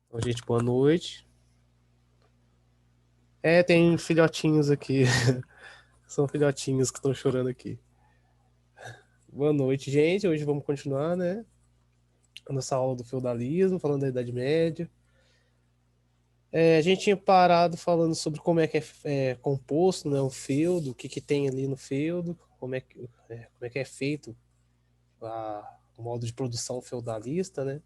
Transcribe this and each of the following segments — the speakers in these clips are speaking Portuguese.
Oi, gente, boa noite. Tem filhotinhos aqui. São filhotinhos que estão chorando aqui. Boa noite, gente. Hoje vamos continuar, né? A nossa aula do feudalismo, falando da Idade Média. A gente tinha parado falando sobre como é que é composto, né, o feudo, o que que tem ali no feudo, como é que é feito o modo de produção feudalista, né?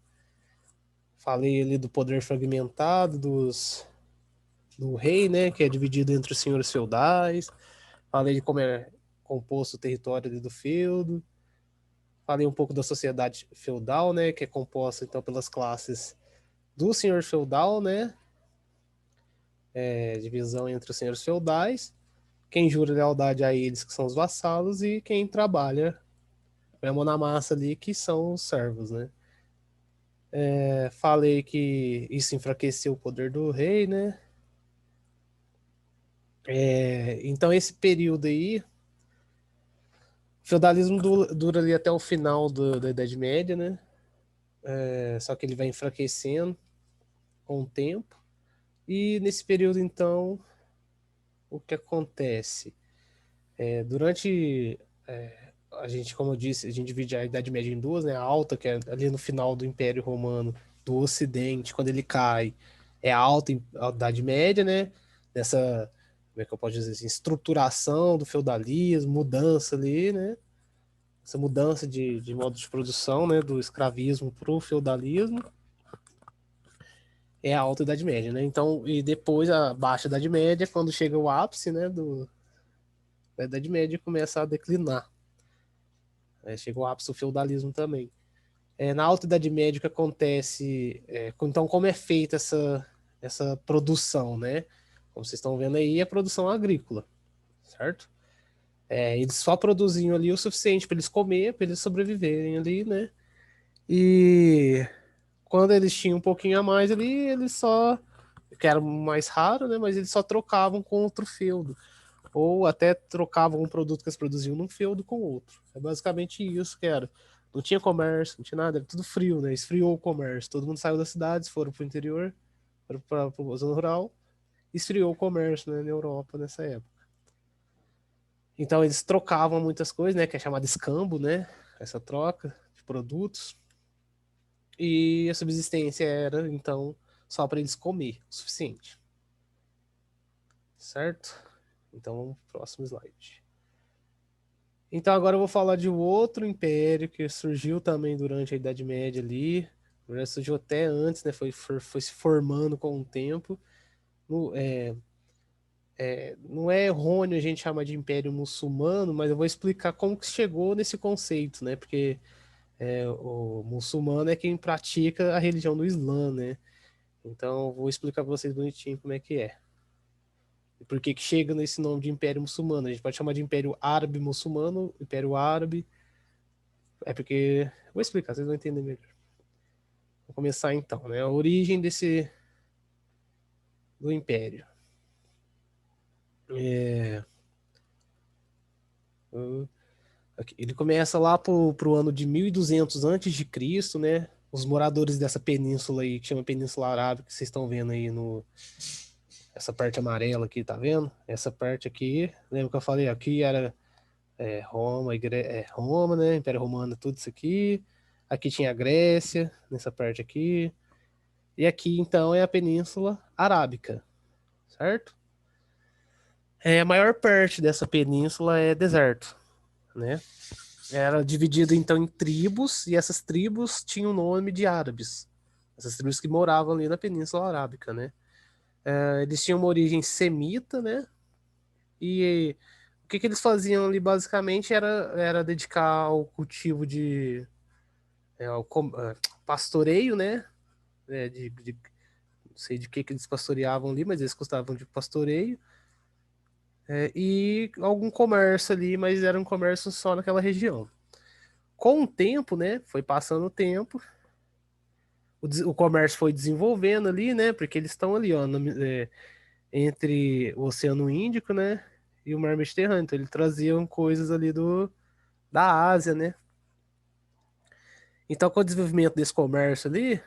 Falei ali do poder fragmentado do rei, né, que é dividido entre os senhores feudais. Falei de como é composto o território ali do feudo. Falei um pouco da sociedade feudal, né, que é composta então pelas classes do senhor feudal, né, divisão entre os senhores feudais, quem jura lealdade a eles, que são os vassalos, e quem trabalha mesmo na massa ali, que são os servos, né. Falei que isso enfraqueceu o poder do rei, né. Então esse período aí, o feudalismo dura ali até o final da Idade Média, né. Só que ele vai enfraquecendo com o tempo. E nesse período, então, o que acontece? Durante a gente, como eu disse, a gente divide a Idade Média em duas, né? A alta, que é ali no final do Império Romano, do Ocidente, quando ele cai, é a Idade Média, né? Dessa, como é que eu posso dizer assim, estruturação do feudalismo, mudança ali, né? Essa mudança de modo de produção, né? Do escravismo para o feudalismo. É a Alta Idade Média, né? Então, e depois a Baixa Idade Média, quando chega o ápice, né, da Idade Média, começa a declinar. Chega o ápice do feudalismo também. Na Alta Idade Média, o que acontece? Então, como é feita essa produção, né? Como vocês estão vendo aí, é a produção agrícola, certo? Eles só produziam ali o suficiente para eles comer, para eles sobreviverem ali, né? E quando eles tinham um pouquinho a mais ali, eles só, que era mais raro, né? Mas eles só trocavam com outro feudo. Ou até trocavam um produto que eles produziam num feudo com outro. É basicamente isso que era. Não tinha comércio, não tinha nada, era tudo frio, né? Esfriou o comércio. Todo mundo saiu das cidades, foram pro interior, foram para a zona rural, esfriou o comércio, né, na Europa nessa época. Então eles trocavam muitas coisas, né? Que é chamado escambo, né? Essa troca de produtos. E a subsistência era, então, só para eles comer o suficiente. Certo? Então vamos pro próximo slide. Então agora eu vou falar de um outro império que surgiu também durante a Idade Média ali. Na verdade, surgiu até antes, né? Foi se formando com o tempo. No- é, não é errôneo a gente chamar de Império Muçulmano, mas eu vou explicar como que chegou nesse conceito, né? Porque o muçulmano é quem pratica a religião do Islã, né? Então eu vou explicar para vocês bonitinho como é que é. E por que que chega nesse nome de Império Muçulmano? A gente pode chamar de Império Árabe Muçulmano, Império Árabe. É porque. Vou explicar, vocês vão entender melhor. Vou começar então, né? A origem do Império. É, ele começa lá pro ano de 1200 antes de Cristo, né? Os moradores dessa península aí, que chama Península Arábica, que vocês estão vendo aí no essa parte amarela aqui, tá vendo? Essa parte aqui, lembra que eu falei? Aqui era Roma, Roma, né? Império Romano, tudo isso aqui. Aqui tinha a Grécia, nessa parte aqui. E aqui, então, é a Península Arábica, certo? A maior parte dessa península é deserto, né? Era dividida então em tribos e essas tribos tinham o nome de árabes. Essas tribos que moravam ali na Península Arábica, né? Eles tinham uma origem semita, né? E o que eles faziam ali basicamente era dedicar ao cultivo ao pastoreio, né? Não sei de que eles pastoreavam ali, mas eles gostavam de pastoreio. E algum comércio ali, mas era um comércio só naquela região. Com o tempo, né? Foi passando o tempo, o comércio foi desenvolvendo ali, né? Porque eles estão ali, ó, entre o Oceano Índico, né? E o Mar Mediterrâneo. Então, eles traziam coisas ali da Ásia, né? Então, com o desenvolvimento desse comércio ali,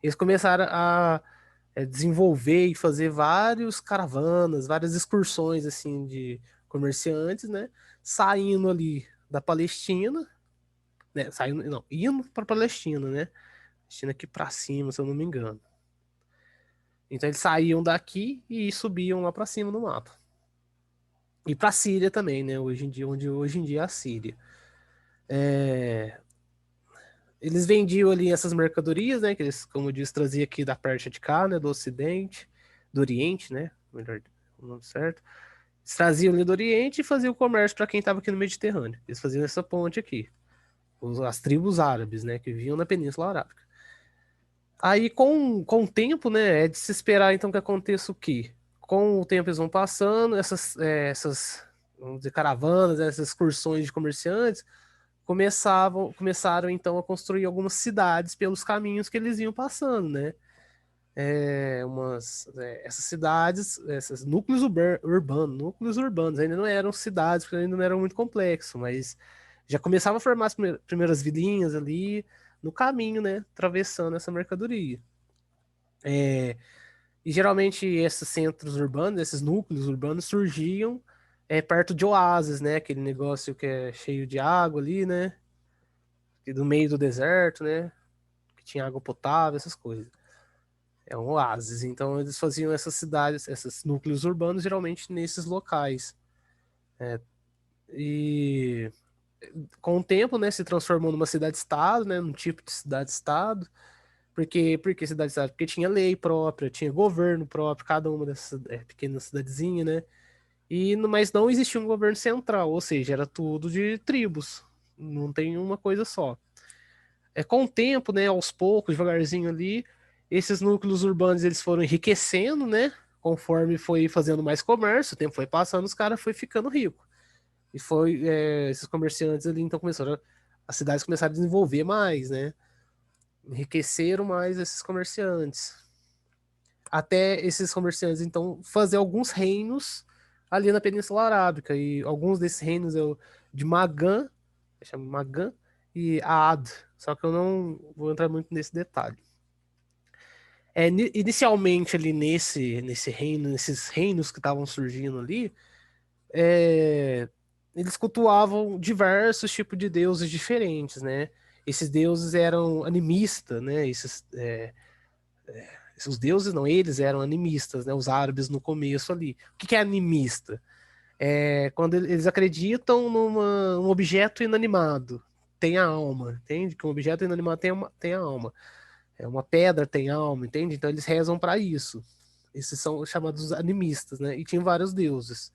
eles começaram a desenvolver e fazer vários caravanas, várias excursões assim de comerciantes, né? Saindo ali da Palestina, né? Saindo, não, indo para Palestina, né? Palestina aqui para cima, se eu não me engano. Então eles saíam daqui e subiam lá para cima no mapa. E para Síria também, né? Hoje em dia, onde hoje em dia é a Síria. Eles vendiam ali essas mercadorias, né? Que eles, como eu disse, traziam aqui da parte de cá, né? Do Ocidente, do Oriente, né? Melhor o nome certo. Eles traziam ali do Oriente e faziam o comércio para quem estava aqui no Mediterrâneo. Eles faziam essa ponte aqui. As tribos árabes, né? Que viviam na Península Arábica. Aí, com o tempo, né? É de se esperar, então, que aconteça o quê? Com o tempo eles vão passando, essas vamos dizer, caravanas, essas excursões de comerciantes começaram então a construir algumas cidades pelos caminhos que eles iam passando, né? Essas cidades, esses núcleos urbanos, ainda não eram cidades, porque ainda não eram muito complexo, mas já começava a formar as primeiras vilinhas ali no caminho, né? Atravessando essa mercadoria. E geralmente esses centros urbanos, esses núcleos urbanos surgiam perto de oásis, né? Aquele negócio que é cheio de água ali, né? No meio do deserto, né? Que tinha água potável, essas coisas. É um oásis. Então eles faziam essas cidades, esses núcleos urbanos, geralmente nesses locais. E com o tempo, né, se transformou numa cidade-estado, né? Num tipo de cidade-estado. Por que cidade-estado? Porque tinha lei própria, tinha governo próprio, cada uma dessas pequenas cidadezinhas, né? Mas não existia um governo central, ou seja, era tudo de tribos. Não tem uma coisa só. Com o tempo, né, aos poucos, devagarzinho ali, esses núcleos urbanos eles foram enriquecendo, né? Conforme foi fazendo mais comércio, o tempo foi passando, os caras foi ficando ricos. E esses comerciantes ali, então as cidades começaram a desenvolver mais, né? Enriqueceram mais esses comerciantes. Até esses comerciantes, então, fazer alguns reinos ali na Península Arábica. E alguns desses reinos é o de Magan, chama Magan, e Aad. Só que eu não vou entrar muito nesse detalhe. Inicialmente ali nesse reino, nesses reinos que estavam surgindo ali, é, eles cultuavam diversos tipos de deuses diferentes, né? Esses deuses eram animistas, né? Os deuses não, eles eram animistas, né? Os árabes no começo ali. O que é animista? É quando eles acreditam um objeto inanimado, tem a alma, entende? Que um objeto inanimado tem a alma. Uma pedra tem alma, entende? Então eles rezam para isso. Esses são chamados animistas, né? E tinham vários deuses.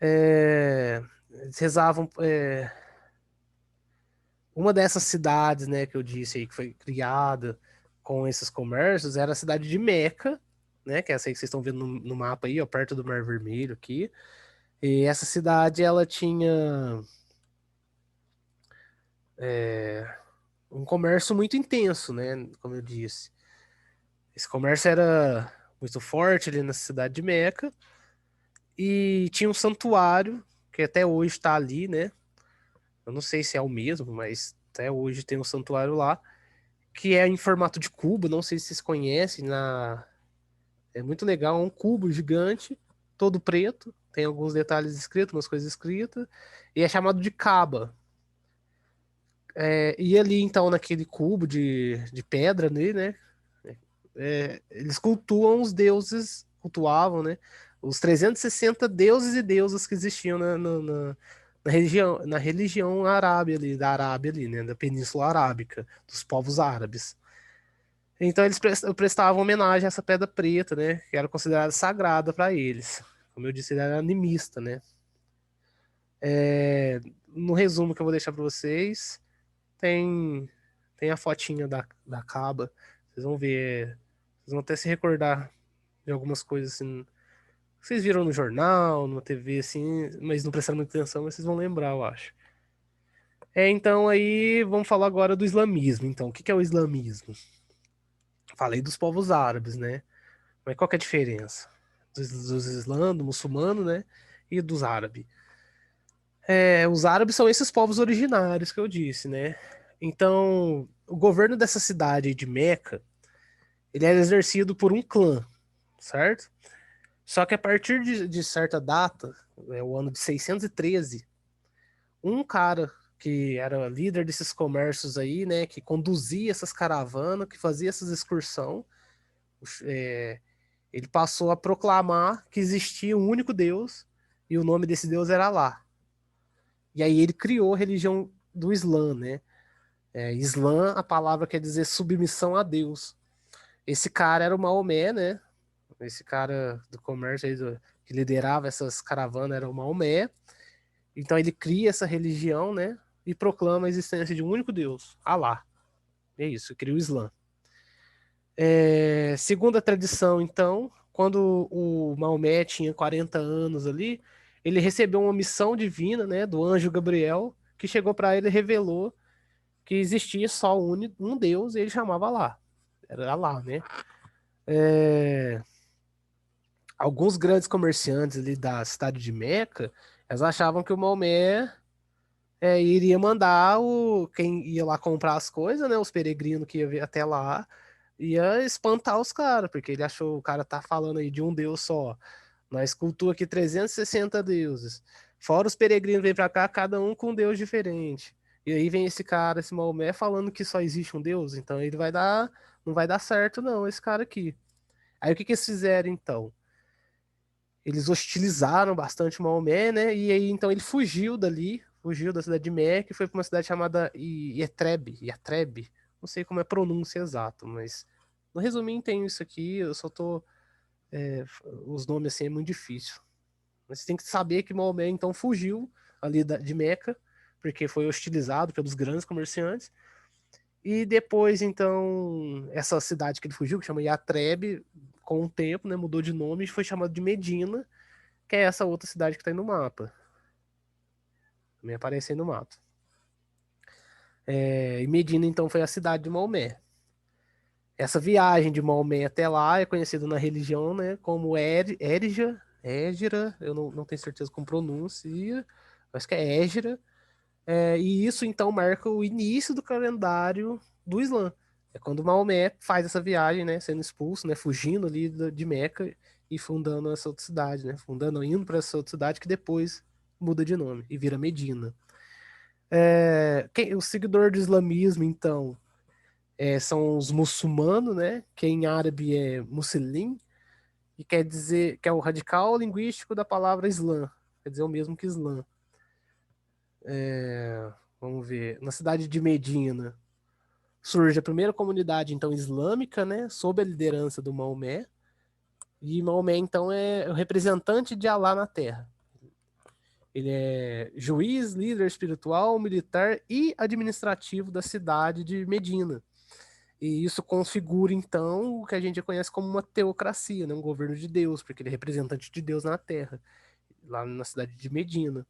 Eles rezavam. Uma dessas cidades, né, que eu disse aí, que foi criada com esses comércios, era a cidade de Meca, né? Que é essa aí que vocês estão vendo no mapa aí, ó, perto do Mar Vermelho aqui. E essa cidade, ela tinha um comércio muito intenso, né? Como eu disse. Esse comércio era muito forte ali na cidade de Meca. E tinha um santuário, que até hoje está ali, né? Eu não sei se é o mesmo, mas até hoje tem um santuário lá, que é em formato de cubo, não sei se vocês conhecem, é muito legal, é um cubo gigante, todo preto, tem alguns detalhes escritos, umas coisas escritas, e é chamado de Kaaba. E ali, então, naquele cubo de pedra ali, né? Eles cultuam os deuses, cultuavam, né? Os 360 deuses e deusas que existiam na religião arábia ali, da Arábia ali, né? Da Península Arábica, dos povos árabes. Então eles prestavam homenagem a essa pedra preta, né? Que era considerada sagrada para eles. Como eu disse, ele era animista, né? No resumo que eu vou deixar para vocês, tem, tem a fotinha da Caba. Vocês vão ver, vocês vão até se recordar de algumas coisas assim. Vocês viram no jornal, na TV, assim, mas não prestaram muita atenção, mas vocês vão lembrar, eu acho. Então aí vamos falar agora do islamismo. Então, o que é o islamismo? Falei dos povos árabes, né? Mas qual que é a diferença? Dos islã, do muçulmano, né? E dos árabes. Os árabes são esses povos originários que eu disse, né? Então, o governo dessa cidade de Meca, ele era exercido por um clã, certo? Só que a partir de certa data, o ano de 613, um cara que era líder desses comércios aí, né, que conduzia essas caravanas, que fazia essas excursões, é, ele passou a proclamar que existia um único Deus e o nome desse Deus era Alá. E aí ele criou a religião do Islã, né? Islã, a palavra quer dizer submissão a Deus. Esse cara era o Maomé, né? Esse cara do comércio aí que liderava essas caravanas era o Maomé. Então ele cria essa religião, né? E proclama a existência de um único Deus, Alá. É isso, cria o Islã. Segundo a tradição, então, quando o Maomé tinha 40 anos ali, ele recebeu uma missão divina, né, do anjo Gabriel, que chegou para ele e revelou que existia só um Deus e ele chamava Alá. Era Alá, né? É, Alguns grandes comerciantes ali da cidade de Meca, eles achavam que o Maomé iria mandar quem ia lá comprar as coisas, né? Os peregrinos que ia vir até lá, ia espantar os caras, porque ele achou o cara tá falando aí de um Deus só. Nós cultua aqui 360 deuses. Fora os peregrinos vêm pra cá, cada um com um deus diferente. E aí vem esse cara, esse Maomé, falando que só existe um deus, então ele vai dar, não vai dar certo não, esse cara aqui. Aí o que que eles fizeram então? Eles hostilizaram bastante o Maomé, né? E aí então ele fugiu dali, fugiu da cidade de Meca e foi para uma cidade chamada Yatreb. Não sei como é a pronúncia exata, mas no resuminho tem isso aqui, eu só tô os nomes assim é muito difícil. Mas você tem que saber que Maomé então fugiu ali de Meca, porque foi hostilizado pelos grandes comerciantes. E depois, então, essa cidade que ele fugiu, que chama Yatreb, com o tempo, né, mudou de nome e foi chamada de Medina, que é essa outra cidade que tá aí no mapa. Também aparece aí no mapa. E Medina, então, foi a cidade de Maomé. Essa viagem de Maomé até lá é conhecida na religião, né, como Égira, eu não tenho certeza como pronuncia, acho que é Égira. E isso, então, marca o início do calendário do Islã. É quando Maomé faz essa viagem, né, sendo expulso, né, fugindo ali de Meca e fundando essa outra cidade, né, indo para essa outra cidade que depois muda de nome e vira Medina. O seguidor do islamismo, então, são os muçulmanos, né, que em árabe é muslim, e quer dizer que é o radical linguístico da palavra Islã, quer dizer o mesmo que Islã. Vamos ver, na cidade de Medina surge a primeira comunidade então islâmica, né, sob a liderança do Maomé. E Maomé então é o representante de Alá na Terra. Ele é juiz, líder espiritual, militar e administrativo da cidade de Medina. E isso configura então o que a gente conhece como uma teocracia, né, um governo de Deus, porque ele é representante de Deus na Terra, lá na cidade de Medina.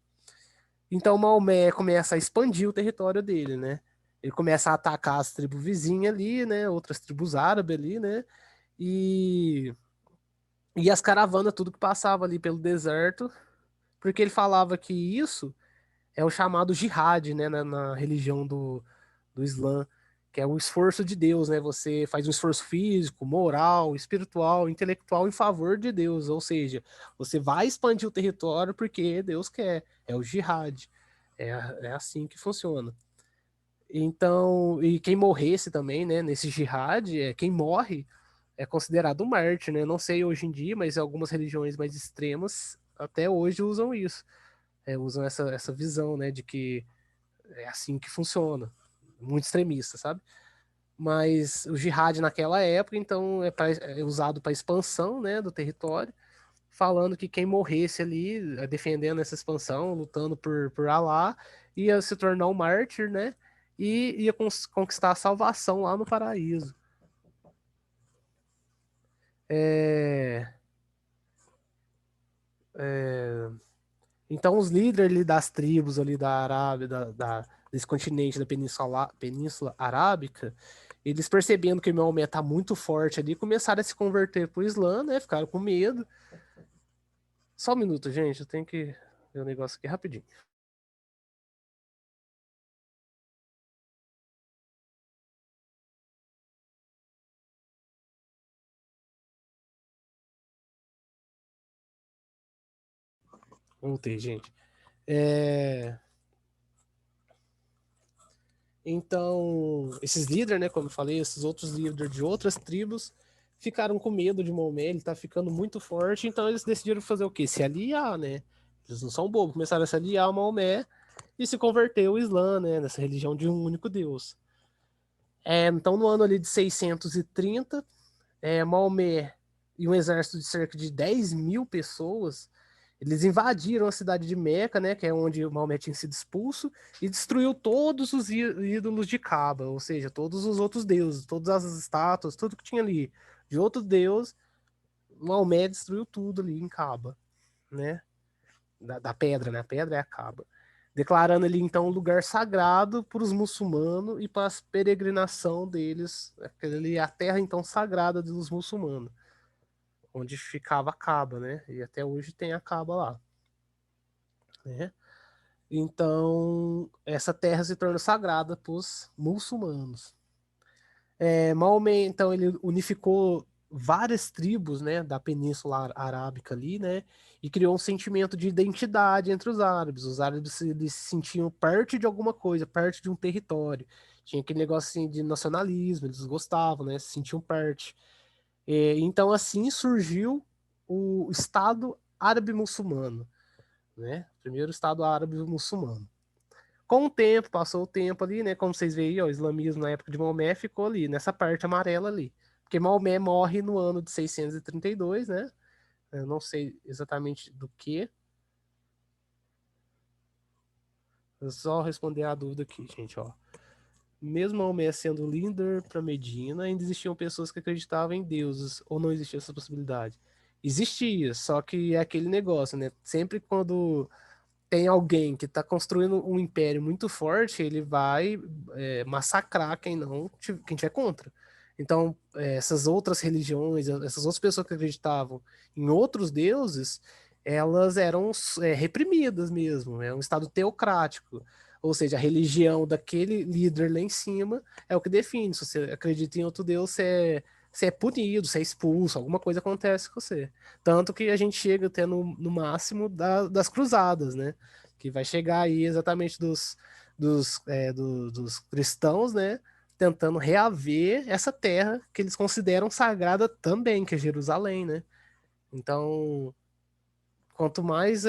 Então Maomé começa a expandir o território dele, né? Ele começa a atacar as tribos vizinhas ali, né? Outras tribos árabes ali, né? E, e as caravanas, tudo que passava ali pelo deserto, porque ele falava que isso é o chamado jihad, né? Na religião do Islã, que é o esforço de Deus, né? Você faz um esforço físico, moral, espiritual, intelectual em favor de Deus, ou seja, você vai expandir o território porque Deus quer, é o jihad. É assim que funciona. Então, e quem morresse também, né, nesse jihad, quem morre é considerado um mártir, né? Não sei hoje em dia, mas algumas religiões mais extremas até hoje usam isso. Usam essa visão, né, de que é assim que funciona. Muito extremista, sabe? Mas o jihad naquela época, então, é usado para expansão, né, do território, falando que quem morresse ali, defendendo essa expansão, lutando por Alá, ia se tornar um mártir, né? E ia conquistar a salvação lá no paraíso. É, é, Então, os líderes ali das tribos ali da Arábia, desse continente da Península Arábica, eles percebendo que o Maomé tá muito forte ali, começaram a se converter pro Islã, né? Ficaram com medo. Só um minuto, gente, eu tenho que ver um negócio aqui rapidinho. Voltei, gente. Então, esses líderes, né, como eu falei, esses outros líderes de outras tribos ficaram com medo de Maomé, ele tá ficando muito forte, então eles decidiram fazer o quê? Se aliar, né? Eles não são bobos, começaram a se aliar ao Maomé e se converteu ao Islã, né, nessa religião de um único Deus. Então, no ano ali de 630, Maomé e um exército de cerca de 10 mil pessoas, eles invadiram a cidade de Meca, né, que é onde o Maomé tinha sido expulso, e destruiu todos os ídolos de Caba, ou seja, todos os outros deuses, todas as estátuas, tudo que tinha ali de outro deus, Maomé destruiu tudo ali em Caba, né, da pedra, né, a pedra é a Caba. Declarando ali então um lugar sagrado para os muçulmanos e para a peregrinação deles, aquele é a terra então sagrada dos muçulmanos, onde ficava a Caba, né? E até hoje tem a Caba lá, né? Então, essa terra se torna sagrada para os muçulmanos. Maomé, então, ele unificou várias tribos, né, da Península Arábica ali, né, e criou um sentimento de identidade entre os árabes. Os árabes eles se sentiam parte de alguma coisa, parte de um território. Tinha aquele negócio assim, de nacionalismo, eles gostavam, né, se sentiam parte. Então, assim surgiu o Estado Árabe Muçulmano, né? Primeiro Estado Árabe Muçulmano. Com o tempo, passou o tempo ali, né? Como vocês veem, ó, o islamismo na época de Maomé ficou ali, nessa parte amarela ali. Porque Maomé morre no ano de 632, né? Eu não sei exatamente do que. Vou só responder a dúvida aqui, gente, ó. Mesmo Maomé sendo líder para Medina, ainda existiam pessoas que acreditavam em deuses, ou não existia essa possibilidade? Existia, só que é aquele negócio, né? Sempre quando tem alguém que está construindo um império muito forte, ele vai massacrar quem tiver contra. Então, essas outras religiões, essas outras pessoas que acreditavam em outros deuses, elas eram reprimidas mesmo. É um estado teocrático. Ou seja, a religião daquele líder lá em cima é o que define. Se você acredita em outro deus, você é punido, você é expulso, alguma coisa acontece com você. Tanto que a gente chega até no máximo das cruzadas, né? Que vai chegar aí exatamente dos cristãos, né? Tentando reaver essa terra que eles consideram sagrada também, que é Jerusalém, né? Então, quanto mais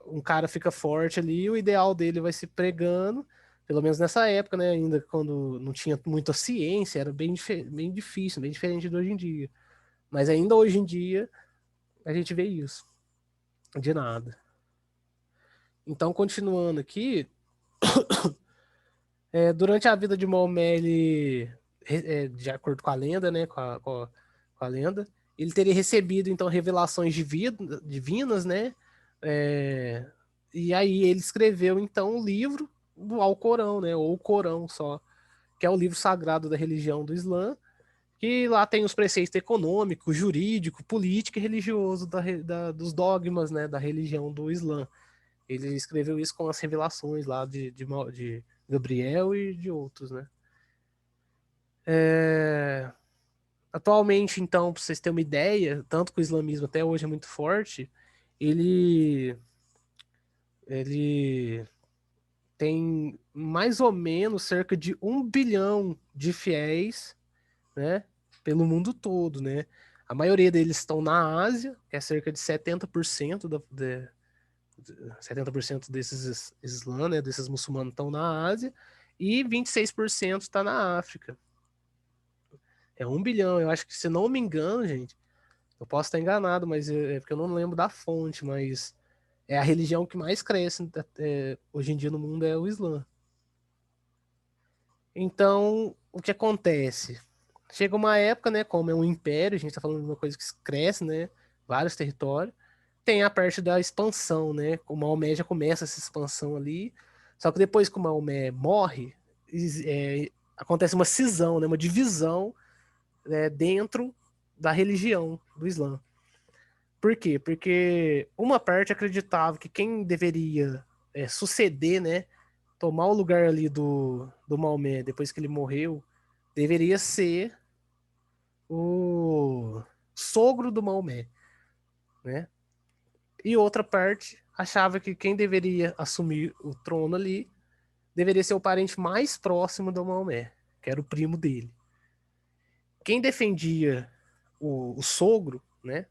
um cara fica forte ali, o ideal dele vai se pregando, pelo menos nessa época, né? Ainda quando não tinha muita ciência, era bem difícil, bem diferente de hoje em dia. Mas ainda hoje em dia, a gente vê isso. De nada. Então, continuando aqui, durante a vida de Maomé, de acordo com a lenda, né, com a lenda, ele teria recebido então revelações divinas, né? É, e aí ele escreveu então um livro do Alcorão, né? Ou o Corão só, que é o livro sagrado da religião do Islã, que lá tem os preceitos econômico, jurídico, político e religioso dos dogmas, né, da religião do Islã. Ele escreveu isso com as revelações lá de Gabriel e de outros, né? É, Atualmente, então, para vocês terem uma ideia, tanto que o islamismo até hoje é muito forte, ele, ele tem mais ou menos cerca de 1 bilhão de fiéis, né? Pelo mundo todo, né? A maioria deles estão na Ásia, que é cerca de 70% 70% desses islãs, né, desses muçulmanos estão na Ásia, e 26% está na África. É 1 bilhão, eu acho que, se não me engano, gente, eu posso estar enganado, mas é porque eu não lembro da fonte, mas é a religião que mais cresce hoje em dia no mundo é o Islã. Então, o que acontece? Chega uma época, né, como é um império, a gente está falando de uma coisa que cresce, né, vários territórios, tem a parte da expansão, né, o Maomé já começa essa expansão ali, só que depois que o Maomé morre, acontece uma cisão, né, uma divisão, dentro da religião do Islã. Por quê? Porque uma parte acreditava que quem deveria suceder, né, tomar o lugar ali do Maomé depois que ele morreu, deveria ser o sogro do Maomé, né? e outra parte achava que quem deveria assumir o trono ali deveria ser o parente mais próximo do Maomé, que era o primo dele. Quem defendia o sogro, né?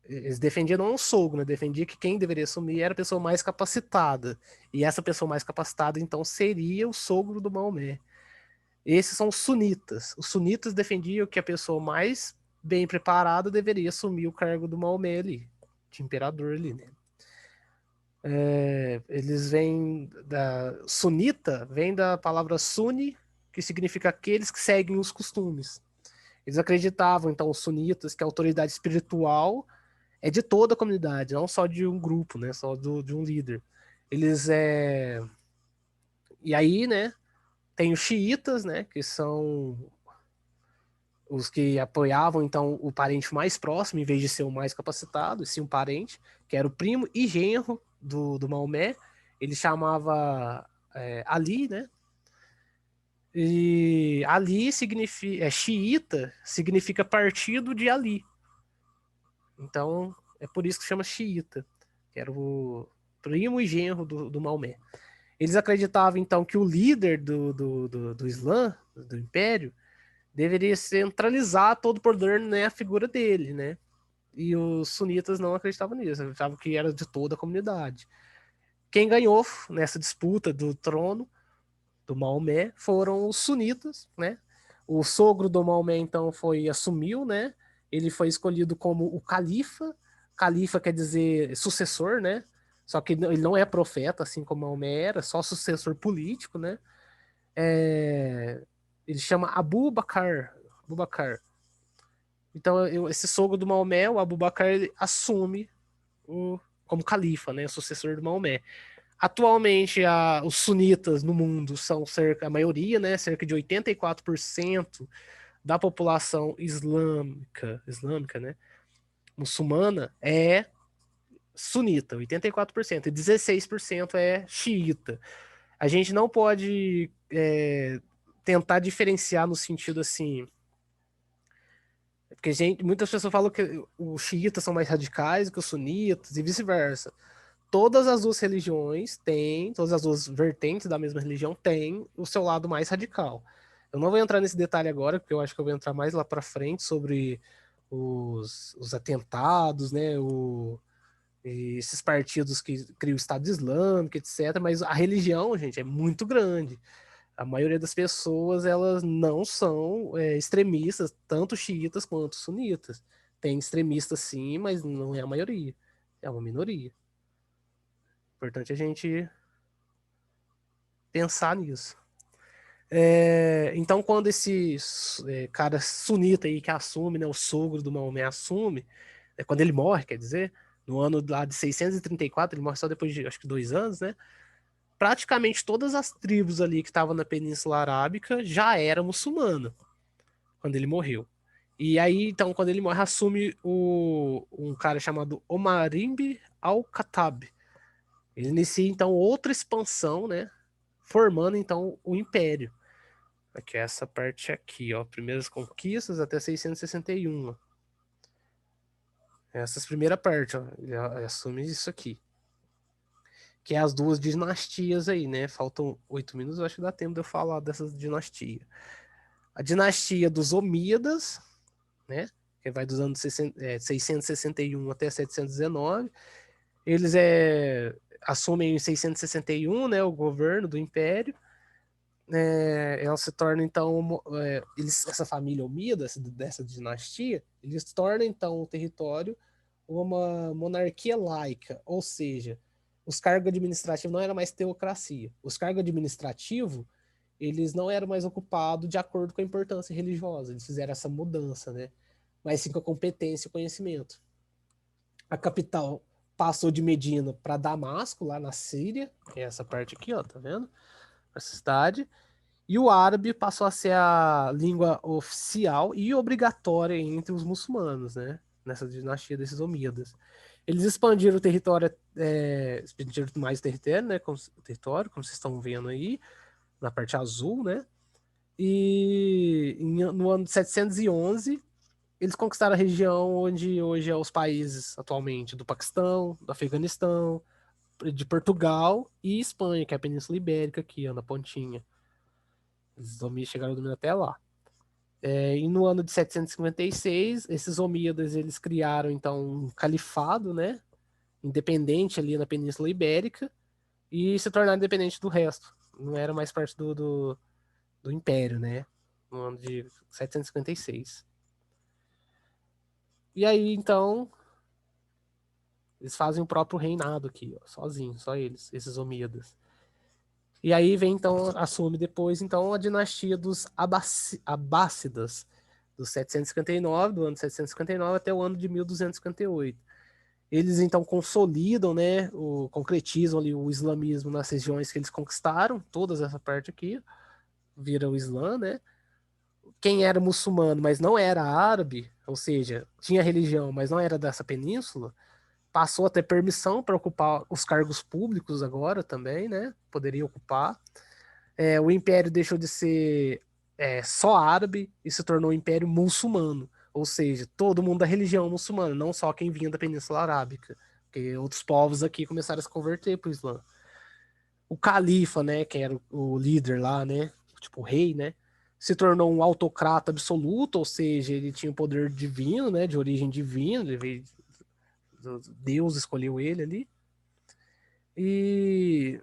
Eles defendiam não o sogro, né? Defendia que quem deveria assumir era a pessoa mais capacitada. E essa pessoa mais capacitada, então, seria o sogro do Maomé. Esses são os sunitas. Os sunitas defendiam que a pessoa mais bem preparada deveria assumir o cargo do Maomé ali, de imperador ali, né? Eles vêm da... Sunita vem da palavra suni, que significa aqueles que seguem os costumes. Eles acreditavam, então, os sunitas, que a autoridade espiritual é de toda a comunidade, não só de um grupo, né? Só de um líder. Eles é... E aí, né? Tem os xiitas, né? Que são os que apoiavam, então, o parente mais próximo, em vez de ser o mais capacitado, e sim um parente, que era o primo e genro do Maomé. Ele chamava Ali, né? E Ali significa... xiita significa partido de Ali. Então, é por isso que chama xiita, que era o primo e genro do Maomé. Eles acreditavam, então, que o líder do Islã, do Império, deveria centralizar todo o poder na figura dele, né? E os sunitas não acreditavam nisso, acreditavam que era de toda a comunidade. Quem ganhou nessa disputa do trono do Maomé foram os sunitas, né? O sogro do Maomé, então, assumiu, né? Ele foi escolhido como o califa. Califa quer dizer sucessor, né? Só que ele não é profeta, assim como Maomé era, só sucessor político, né? Ele chama Abu Bakr. Abu Bakr. Então, esse sogro do Maomé, o Abu Bakr, ele assume como califa, né? Sucessor do Maomé. Atualmente, os sunitas no mundo são a maioria, né? Cerca de 84% da população islâmica, né? Muçulmana é sunita, 84%, e 16% é xiita. A gente não pode tentar diferenciar no sentido assim. Porque muitas pessoas falam que os xiitas são mais radicais que os sunitas e vice-versa. Todas as duas religiões têm, todas as duas vertentes da mesma religião têm o seu lado mais radical. Eu não vou entrar nesse detalhe agora, porque eu acho que eu vou entrar mais lá para frente sobre os atentados, né? Esses partidos que criam o Estado Islâmico, etc. Mas a religião, gente, é muito grande. A maioria das pessoas, elas não são extremistas, tanto xiitas quanto sunitas. Tem extremistas sim, mas não é a maioria. É uma minoria. Importante a gente pensar nisso. Então, quando esse cara sunita aí que assume, né, o sogro do Maomé assume, quando ele morre, quer dizer, no ano lá de 634, ele morre só depois de, acho que 2 anos, né? Praticamente todas as tribos ali que estavam na Península Arábica já eram muçulmanas quando ele morreu. E aí, então, quando ele morre, assume um cara chamado Omarimb al-Khattab. Ele inicia, então, outra expansão, né? Formando, então, o Império. Aqui é essa parte aqui, ó. Primeiras conquistas até 661. Ó. Essas primeira parte, ó. Ele assume isso aqui. Que é as duas dinastias aí, né? Faltam 8 minutos, eu acho que dá tempo de eu falar dessas dinastias. A dinastia dos Omíadas, né? Que vai dos anos 661 até 719. Eles assumem em 661, né? O governo do Império. Ela se torna então essa família Omida, dessa dinastia, eles tornam então o território uma monarquia laica, ou seja, os cargos administrativos não era mais teocracia. Os cargos administrativos eles não eram mais ocupados de acordo com a importância religiosa. Eles fizeram essa mudança, né? Mas sim com a competência e conhecimento. A capital passou de Medina para Damasco, lá na Síria, que é essa parte aqui, ó, tá vendo? Essa cidade. E o árabe passou a ser a língua oficial e obrigatória entre os muçulmanos, né? Nessa dinastia desses Omíadas. Eles expandiram mais o território, né? Como vocês estão vendo aí, na parte azul, né? E no ano de 711, eles conquistaram a região onde hoje é os países atualmente do Paquistão, do Afeganistão, de Portugal e Espanha, que é a Península Ibérica aqui, ó, na pontinha. Eles chegaram a dominar até lá. E no ano de 756, esses omíadas eles criaram então um califado, né, independente ali na Península Ibérica e se tornaram independente do resto. Não era mais parte do Império, né, no ano de 756. E aí então eles fazem o próprio reinado aqui, ó, sozinhos, só eles, esses omíadas. E aí vem então, assume depois então a dinastia dos Abássidas, do 759, do ano 759 até o ano de 1258. Eles então consolidam, né, concretizam ali o islamismo nas regiões que eles conquistaram, toda essa parte aqui, vira o Islã, né? Quem era muçulmano, mas não era árabe, ou seja, tinha religião, mas não era dessa península, passou a ter permissão para ocupar os cargos públicos agora também, né? Poderia ocupar. O império deixou de ser só árabe e se tornou um império muçulmano. Ou seja, todo mundo da religião muçulmana, não só quem vinha da Península Arábica. Porque outros povos aqui começaram a se converter para o Islã. O califa, né, que era o líder lá, né, tipo o rei, né, se tornou um autocrata absoluto, ou seja, ele tinha o poder divino, né, de origem divina, ele veio, Deus escolheu ele ali. E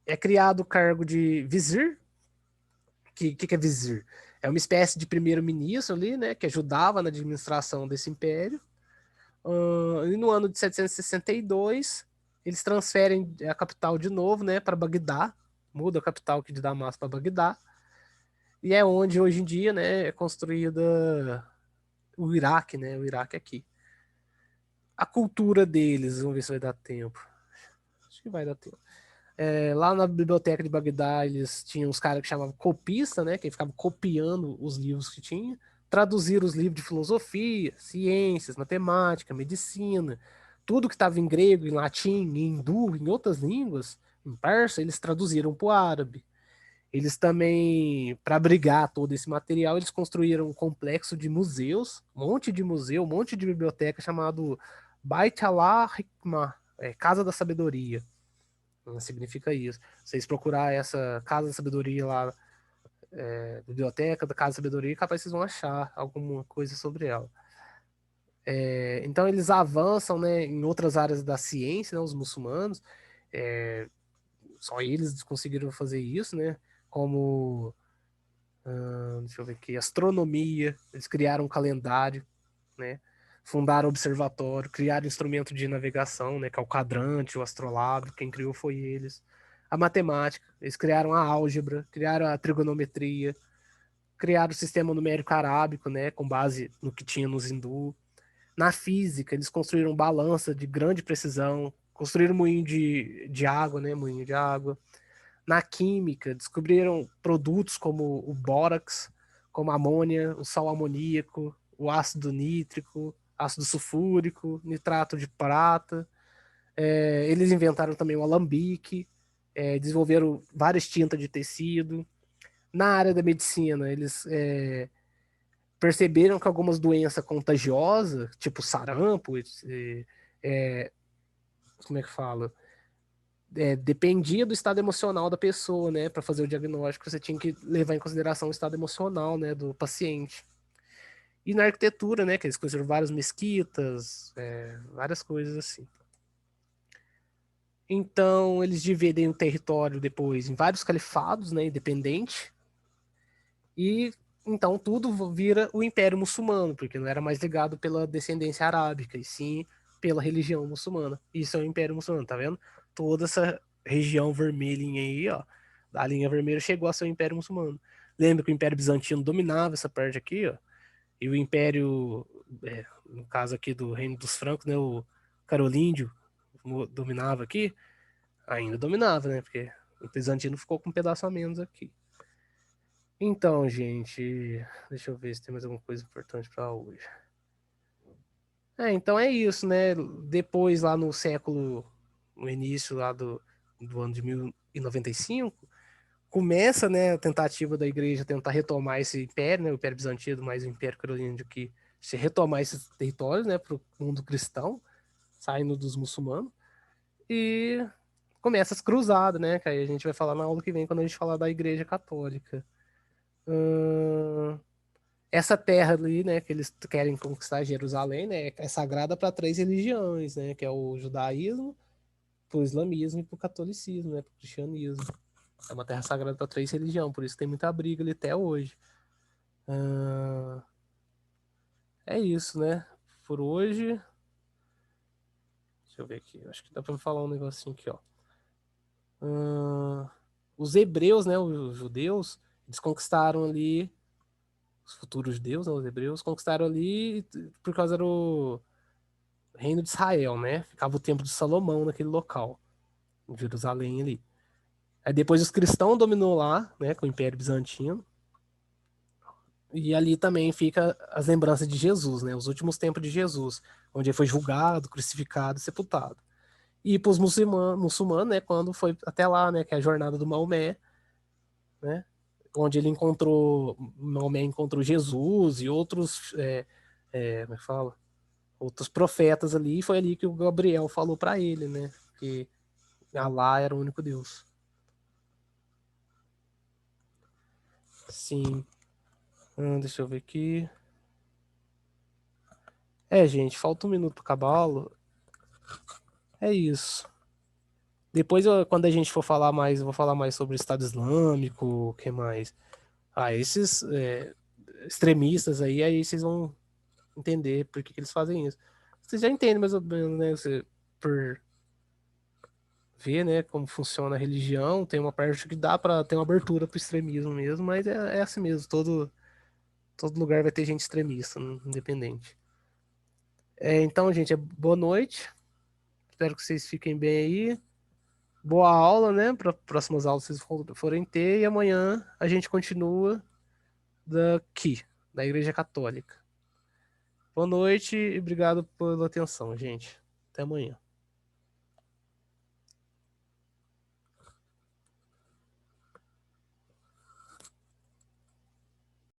é criado o cargo de vizir. Que é vizir? É uma espécie de primeiro-ministro ali, né, que ajudava na administração desse império. E no ano de 762, eles transferem a capital de novo, né, para Bagdá. Muda a capital aqui de Damasco para Bagdá. E é onde hoje em dia, né, é construída o Iraque, né, o Iraque aqui. A cultura deles, vamos ver se vai dar tempo. Acho que vai dar tempo. Lá na biblioteca de Bagdá, eles tinham os caras que chamavam copista, né? Que ficavam copiando os livros que tinha, traduziram os livros de filosofia, ciências, matemática, medicina, tudo que estava em grego, em latim, em hindu, em outras línguas, em persa, eles traduziram para o árabe. Eles também, para abrigar todo esse material, eles construíram um complexo de museus, um monte de museu, um monte de biblioteca chamado Bait al-Hikmah, Casa da Sabedoria. Significa isso. Vocês procurar essa Casa da Sabedoria lá, biblioteca da Casa da Sabedoria, capaz vocês vão achar alguma coisa sobre ela. Então eles avançam, né, em outras áreas da ciência, né, os muçulmanos. Só eles conseguiram fazer isso, né? Como, deixa eu ver aqui, astronomia. Eles criaram um calendário, né? Fundaram observatório, criaram instrumento de navegação, né, que é o quadrante, o astrolábio, quem criou foi eles. A matemática, eles criaram a álgebra, criaram a trigonometria, criaram o sistema numérico arábico, né, com base no que tinha nos hindu. Na física, eles construíram balança de grande precisão, construíram moinho de água, né, moinho de água. Na química, descobriram produtos como o bórax, como a amônia, o sal amoníaco, o ácido nítrico, ácido sulfúrico, nitrato de prata. Eles inventaram também o alambique, desenvolveram várias tintas de tecido. Na área da medicina, eles perceberam que algumas doenças contagiosas, tipo sarampo, como é que fala? Dependia do estado emocional da pessoa, né? Para fazer o diagnóstico, você tinha que levar em consideração o estado emocional, né, do paciente. E na arquitetura, né, que eles construíram várias mesquitas, várias coisas assim. Então, eles dividem o território depois em vários califados, né, independente. E então tudo vira o Império Muçulmano, porque não era mais ligado pela descendência arábica, e sim pela religião muçulmana. Isso é o Império Muçulmano, tá vendo? Toda essa região vermelhinha aí, ó, da linha vermelha chegou a ser o Império Muçulmano. Lembra que o Império Bizantino dominava essa parte aqui, ó, e o Império, no caso aqui do Reino dos Francos, né, o Carolíndio dominava aqui, ainda dominava, né, porque o Bizantino ficou com um pedaço a menos aqui. Então, gente, deixa eu ver se tem mais alguma coisa importante para hoje. Então é isso, né? Depois, lá no século, no início lá do ano de 1095, começa, né, a tentativa da igreja tentar retomar esse império, né, o Império Bizantino, mais o Império Carolíngio que se retomar esses territórios, né, para o mundo cristão, saindo dos muçulmanos, e começa as cruzadas, né, que aí a gente vai falar na aula que vem quando a gente falar da Igreja Católica. Essa terra ali, né, que eles querem conquistar Jerusalém, né, é sagrada para três religiões, né, que é o judaísmo, pro islamismo e pro catolicismo, né, pro cristianismo. É uma terra sagrada para três religiões, por isso tem muita briga ali até hoje. É isso, né? Por hoje. Deixa eu ver aqui. Acho que dá para falar um negocinho aqui, ó. Os hebreus, né, os judeus, eles conquistaram ali, os futuros judeus, né, os hebreus, conquistaram ali por causa do reino de Israel, né? Ficava o templo de Salomão naquele local, em Jerusalém ali. Aí depois os cristãos dominou lá, né, com o Império Bizantino. E ali também fica as lembranças de Jesus, né? Os últimos tempos de Jesus, onde ele foi julgado, crucificado e sepultado. E para os muçulmanos, né? Quando foi até lá, né? Que é a jornada do Maomé, né? Onde ele encontrou, Maomé encontrou Jesus e outros, como é que fala? Outros profetas ali. E foi ali que o Gabriel falou para ele, né? Que Alá era o único Deus. Sim. Deixa eu ver aqui. Gente, falta um minuto para acabá-lo. É isso. Depois, quando a gente for falar mais, eu vou falar mais sobre o Estado Islâmico, o que mais? Esses extremistas aí vocês vão entender por que eles fazem isso. Vocês já entendem mais ou menos, né? Por ver, né, como funciona a religião, tem uma parte que dá para ter uma abertura pro extremismo mesmo, mas é assim mesmo, todo lugar vai ter gente extremista, independente. Então, gente, boa noite. Espero que vocês fiquem bem aí. Boa aula, né? Para próximas aulas vocês forem ter. E amanhã a gente continua daqui, da Igreja Católica. Boa noite e obrigado pela atenção, gente. Até amanhã.